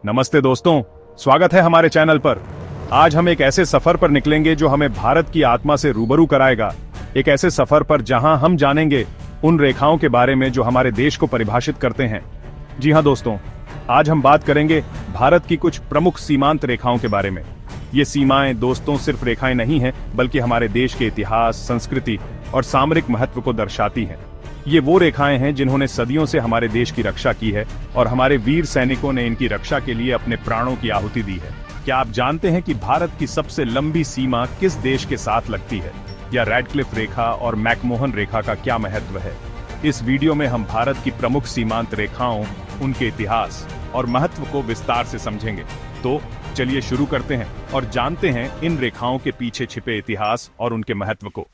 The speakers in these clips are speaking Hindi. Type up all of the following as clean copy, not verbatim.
नमस्ते दोस्तों, स्वागत है हमारे चैनल पर। आज हम एक ऐसे सफर पर निकलेंगे जो हमें भारत की आत्मा से रूबरू कराएगा। एक ऐसे सफर पर जहां हम जानेंगे उन रेखाओं के बारे में जो हमारे देश को परिभाषित करते हैं। जी हां दोस्तों, आज हम बात करेंगे भारत की कुछ प्रमुख सीमांत रेखाओं के बारे में। ये सीमाएं दोस्तों सिर्फ रेखाएं नहीं हैं, बल्कि हमारे देश के इतिहास, संस्कृति और सामरिक महत्व को दर्शाती हैं। ये वो रेखाएं हैं जिन्होंने सदियों से हमारे देश की रक्षा की है और हमारे वीर सैनिकों ने इनकी रक्षा के लिए अपने प्राणों की आहुति दी है। क्या आप जानते हैं कि भारत की सबसे लंबी सीमा किस देश के साथ लगती है, या रेडक्लिफ रेखा और मैकमोहन रेखा का क्या महत्व है? इस वीडियो में हम भारत की प्रमुख सीमांत रेखाओं, उनके इतिहास और महत्व को विस्तार से समझेंगे। तो चलिए शुरू करते हैं और जानते हैं इन रेखाओं के पीछे छिपे इतिहास और उनके महत्व को।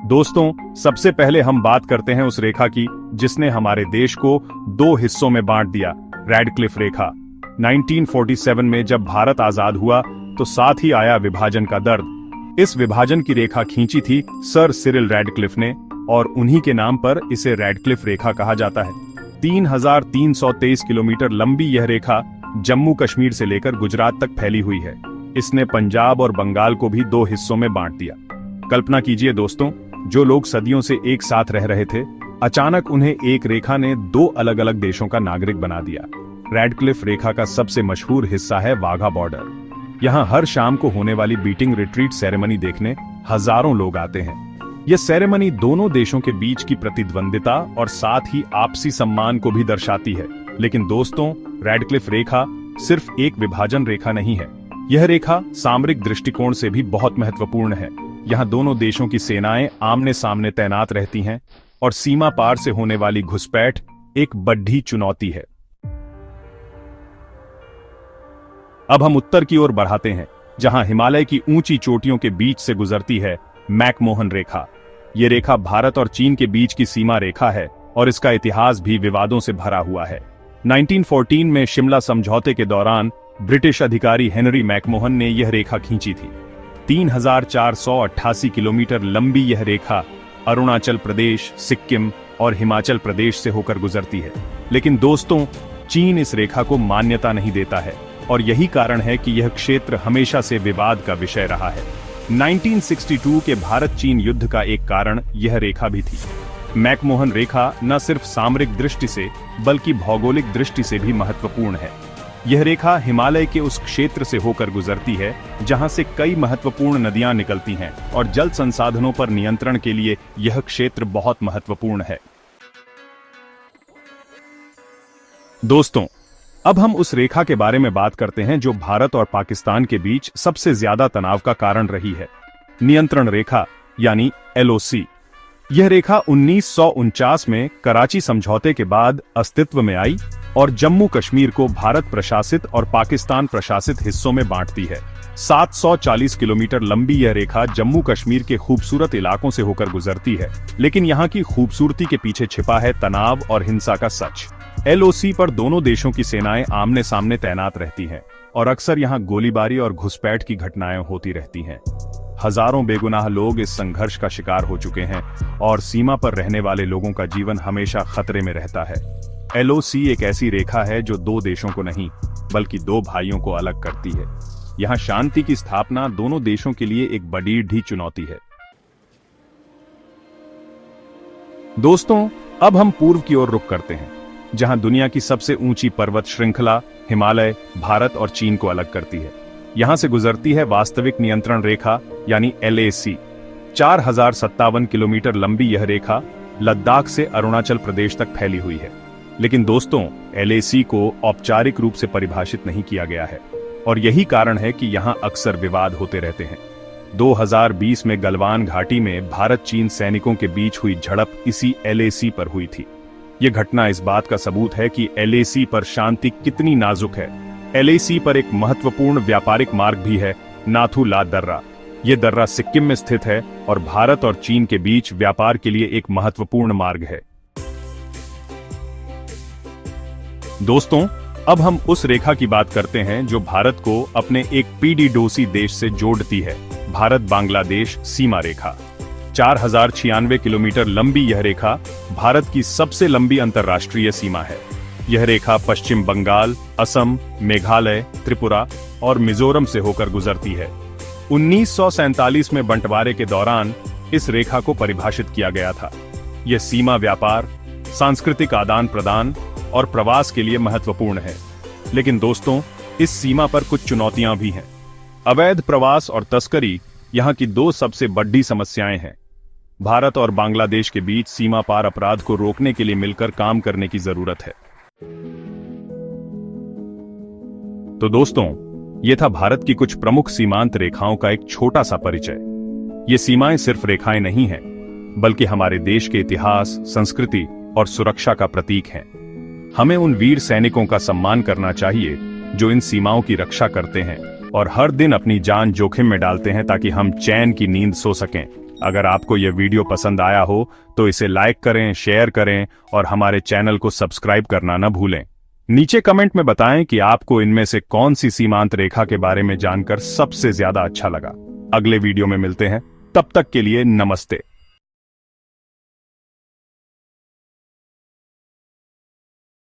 दोस्तों, सबसे पहले हम बात करते हैं उस रेखा की जिसने हमारे देश को दो हिस्सों में बांट दिया, रेडक्लिफ रेखा। 1947 में जब भारत आजाद हुआ तो साथ ही आया विभाजन का दर्द। इस विभाजन की रेखा खींची थी सर सिरिल रेडक्लिफ ने और उन्हीं के नाम पर इसे रेडक्लिफ रेखा कहा जाता है। 3,323 किलोमीटर लंबी यह रेखा जम्मू कश्मीर से लेकर गुजरात तक फैली हुई है। इसने पंजाब और बंगाल को भी दो हिस्सों में बांट दिया। कल्पना कीजिए दोस्तों, जो लोग सदियों से एक साथ रह रहे थे, अचानक उन्हें एक रेखा ने दो अलग अलग देशों का नागरिक बना दिया। रेडक्लिफ रेखा का सबसे मशहूर हिस्सा है वाघा बॉर्डर। यहाँ हर शाम को होने वाली बीटिंग रिट्रीट सेरेमनी देखने हजारों लोग आते हैं। यह सेरेमनी दोनों देशों के बीच की प्रतिद्वंदिता और साथ ही आपसी सम्मान को भी दर्शाती है। लेकिन दोस्तों, रेडक्लिफ रेखा सिर्फ एक विभाजन रेखा नहीं है। यह रेखा सामरिक दृष्टिकोण से भी बहुत महत्वपूर्ण है। यहाँ दोनों देशों की सेनाएं आमने सामने तैनात रहती हैं और सीमा पार से होने वाली घुसपैठ एक बड़ी चुनौती है। अब हम उत्तर की ओर बढ़ाते हैं, जहां हिमालय की ऊंची चोटियों के बीच से गुजरती है मैकमोहन रेखा। ये रेखा भारत और चीन के बीच की सीमा रेखा है और इसका इतिहास भी विवादों से भरा हुआ है। 1914 में शिमला समझौते के दौरान ब्रिटिश अधिकारी हेनरी मैकमोहन ने यह रेखा खींची थी। 3,488 किलोमीटर लंबी यह रेखा अरुणाचल प्रदेश, सिक्किम और हिमाचल प्रदेश से होकर गुजरती है। लेकिन दोस्तों, चीन इस रेखा को मान्यता नहीं देता है और यही कारण है कि यह क्षेत्र हमेशा से विवाद का विषय रहा है। 1962 के भारत चीन युद्ध का एक कारण यह रेखा भी थी। मैकमोहन रेखा न सिर्फ सामरिक दृष्टि से बल्कि भौगोलिक दृष्टि से भी महत्वपूर्ण है। यह रेखा हिमालय के उस क्षेत्र से होकर गुजरती है जहां से कई महत्वपूर्ण नदियां निकलती हैं और जल संसाधनों पर नियंत्रण के लिए यह क्षेत्र बहुत महत्वपूर्ण है। दोस्तों, अब हम उस रेखा के बारे में बात करते हैं जो भारत और पाकिस्तान के बीच सबसे ज्यादा तनाव का कारण रही है, नियंत्रण रेखा यानी LOC। यह रेखा 1949 में कराची समझौते के बाद अस्तित्व में आई और जम्मू कश्मीर को भारत प्रशासित और पाकिस्तान प्रशासित हिस्सों में बांटती है। 740 किलोमीटर लंबी यह रेखा जम्मू कश्मीर के खूबसूरत इलाकों से होकर गुजरती है, लेकिन यहाँ की खूबसूरती के पीछे छिपा है तनाव और हिंसा का सच। LOC पर दोनों देशों की सेनाएं आमने सामने तैनात रहती हैं और अक्सर यहाँ गोलीबारी और घुसपैठ की घटनाएं होती रहती हैं। हजारों बेगुनाह लोग इस संघर्ष का शिकार हो चुके हैं और सीमा पर रहने वाले लोगों का जीवन हमेशा खतरे में रहता है। LOC एक ऐसी रेखा है जो दो देशों को नहीं बल्कि दो भाइयों को अलग करती है। यहाँ शांति की स्थापना दोनों देशों के लिए एक बड़ी चुनौती है। दोस्तों, अब हम पूर्व की ओर रुख करते हैं, जहां दुनिया की सबसे ऊंची पर्वत श्रृंखला हिमालय भारत और चीन को अलग करती है। यहां से गुजरती है वास्तविक नियंत्रण रेखा यानी LAC। 4,057 किलोमीटर लंबी यह रेखा लद्दाख से अरुणाचल प्रदेश तक फैली हुई है। लेकिन दोस्तों, LAC को औपचारिक रूप से परिभाषित नहीं किया गया है और यही कारण है कि यहां अक्सर विवाद होते रहते हैं। 2020 में गलवान घाटी में भारत चीन सैनिकों के बीच हुई झड़प इसी LAC पर हुई थी। यह घटना इस बात का सबूत है कि LAC पर शांति कितनी नाजुक है। LAC पर एक महत्वपूर्ण व्यापारिक मार्ग भी है, नाथू ला दर्रा। यह दर्रा सिक्किम में स्थित है और भारत और चीन के बीच व्यापार के लिए एक महत्वपूर्ण मार्ग है। दोस्तों, अब हम उस रेखा की बात करते हैं जो भारत को अपने एक पीडीडोसी देश से जोड़ती है, भारत बांग्लादेश सीमा रेखा। 4,096 किलोमीटर लंबी यह रेखा भारत की सबसे लंबी अंतर्राष्ट्रीय सीमा है। यह रेखा पश्चिम बंगाल, असम, मेघालय, त्रिपुरा और मिजोरम से होकर गुजरती है। 1947 में बंटवारे के दौरान इस रेखा को परिभाषित किया गया था। यह सीमा व्यापार, सांस्कृतिक आदान प्रदान और प्रवास के लिए महत्वपूर्ण है। लेकिन दोस्तों, इस सीमा पर कुछ चुनौतियां भी हैं। अवैध प्रवास और तस्करी यहां की दो सबसे बड़ी समस्याएं हैं। भारत और बांग्लादेश के बीच सीमा पार अपराध को रोकने के लिए मिलकर काम करने की जरूरत है। तो दोस्तों, यह था भारत की कुछ प्रमुख सीमांत रेखाओं का एक छोटा सा परिचय। ये सीमाएं सिर्फ रेखाएं नहीं हैं, बल्कि हमारे देश के इतिहास, संस्कृति और सुरक्षा का प्रतीक हैं। हमें उन वीर सैनिकों का सम्मान करना चाहिए जो इन सीमाओं की रक्षा करते हैं और हर दिन अपनी जान जोखिम में डालते हैं ताकि हम चैन की नींद सो सकें। अगर आपको यह वीडियो पसंद आया हो तो इसे लाइक करें, शेयर करें और हमारे चैनल को सब्सक्राइब करना न भूलें। नीचे कमेंट में बताएं कि आपको इनमें से कौन सी सीमांत रेखा के बारे में जानकर सबसे ज्यादा अच्छा लगा। अगले वीडियो में मिलते हैं, तब तक के लिए नमस्ते।